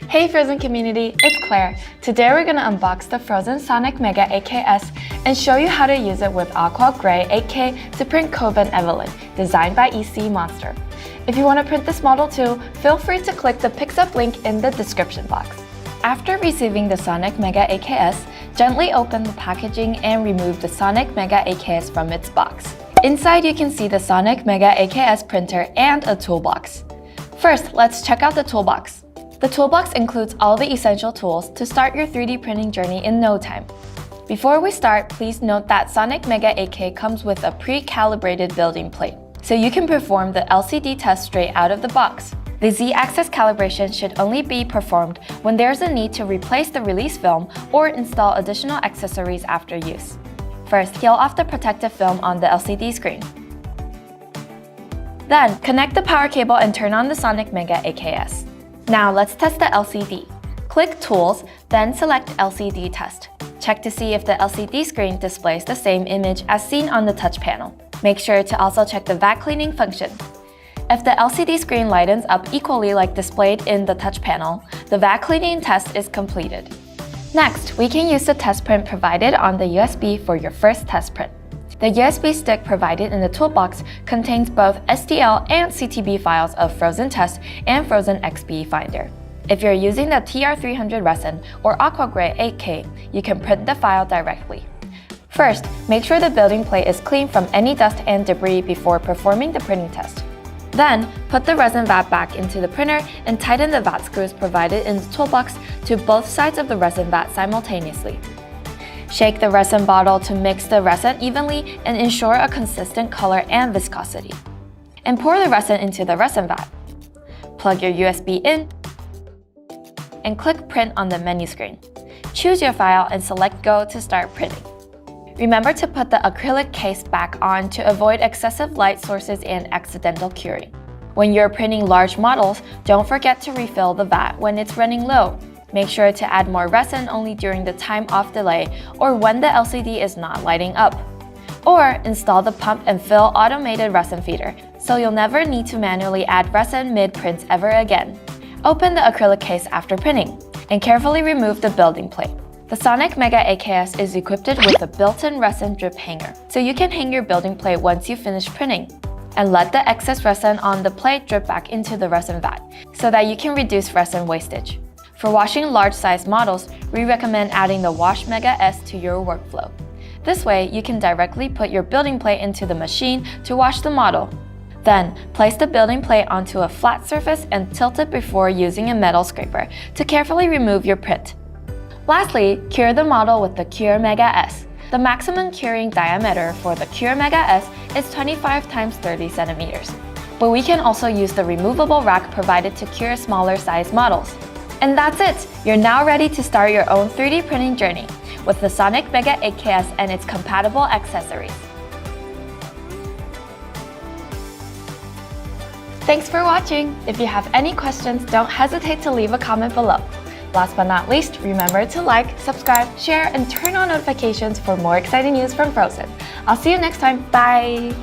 Hey Frozen community, it's Claire. Today we're gonna unbox the Frozen Sonic Mega AKS and show you how to use it with Aqua Gray 8K to print Kobe and Evelyn, designed by EC Monster. If you want to print this model too, feel free to click the Picks Up link in the description box. After receiving the Sonic Mega AKS, gently open the packaging and remove the Sonic Mega AKS from its box. Inside you can see the Sonic Mega AKS printer and a toolbox. First, let's check out the toolbox. The toolbox includes all the essential tools to start your 3D printing journey in no time. Before we start, please note that Sonic Mega 8K comes with a pre-calibrated building plate, so you can perform the LCD test straight out of the box. The Z-axis calibration should only be performed when there's a need to replace the release film or install additional accessories after use. First, peel off the protective film on the LCD screen. Then, connect the power cable and turn on the Sonic Mega AKS. Now let's test the LCD. Click Tools, then select LCD Test. Check to see if the LCD screen displays the same image as seen on the touch panel. Make sure to also check the VAT cleaning function. If the LCD screen lightens up equally like displayed in the touch panel, the VAT cleaning test is completed. Next, we can use the test print provided on the USB for your first test print. The USB stick provided in the toolbox contains both STL and CTB files of Frozen Test and Frozen XP Finder. If you're using the TR300 resin or Aqua Gray 8K, you can print the file directly. First, make sure the building plate is clean from any dust and debris before performing the printing test. Then, put the resin vat back into the printer and tighten the vat screws provided in the toolbox to both sides of the resin vat simultaneously. Shake the resin bottle to mix the resin evenly and ensure a consistent color and viscosity. And pour the resin into the resin vat. Plug your USB in and click Print on the menu screen. Choose your file and select Go to start printing. Remember to put the acrylic case back on to avoid excessive light sources and accidental curing. When you're printing large models, don't forget to refill the vat when it's running low. Make sure to add more resin only during the time off delay or when the LCD is not lighting up. Or install the pump and fill automated resin feeder, so you'll never need to manually add resin mid-print ever again. Open the acrylic case after printing, and carefully remove the building plate. The Sonic Mega AKS is equipped with a built-in resin drip hanger, so you can hang your building plate once you finish printing. And let the excess resin on the plate drip back into the resin vat, so that you can reduce resin wastage. For washing large-size models, we recommend adding the Wash Mega S to your workflow. This way, you can directly put your building plate into the machine to wash the model. Then, place the building plate onto a flat surface and tilt it before using a metal scraper to carefully remove your print. Lastly, cure the model with the Cure Mega S. The maximum curing diameter for the Cure Mega S is 25 x 30 centimeters. But we can also use the removable rack provided to cure smaller size models. And that's it! You're now ready to start your own 3D printing journey with the Sonic Mega AKS and its compatible accessories. Thanks for watching! If you have any questions, don't hesitate to leave a comment below. Last but not least, remember to like, subscribe, share, and turn on notifications for more exciting news from Frozen. I'll see you next time. Bye!